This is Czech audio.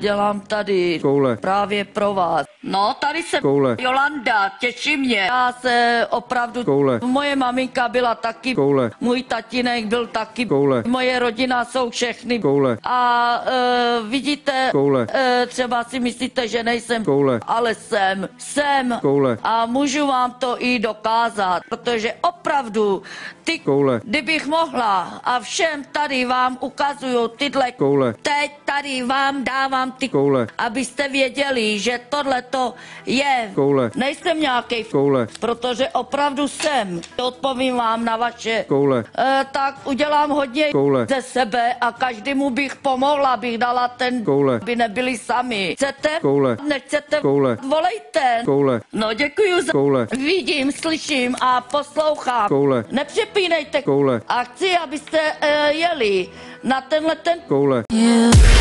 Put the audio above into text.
Dělám tady Koule. právě pro vás. No, tady jsem Koule. Jolanda, těší mě. Já se opravdu... Koule. Moje maminka byla taky. Koule. Můj tatínek byl taky. Koule. Moje rodina jsou všechny. Koule. A vidíte, Koule. třeba si myslíte, že nejsem, Koule. ale jsem. Koule. A můžu vám to i dokázat, protože opravdu ty, Koule. kdybych mohla a všem tady vám ukazuju tyhle, Koule. teď tady vám dávám ty, Koule. abyste věděli, že tohleto je. Koule. Nejsem nějaký, Koule. protože opravdu jsem. Odpovím vám na vaše. Koule. Tak udělám hodně Koule. ze sebe a každému bych pomohla, bych dala ten, Koule. aby nebyli sami. Chcete? Koule. Nechcete? Koule. Volejte. Koule. No, děkuji za... Koule. Vidím, slyším a poslouchám. Koule. Nepřepínejte. Koule. A chci, abyste jeli na tenhle ten... Koule. Yeah.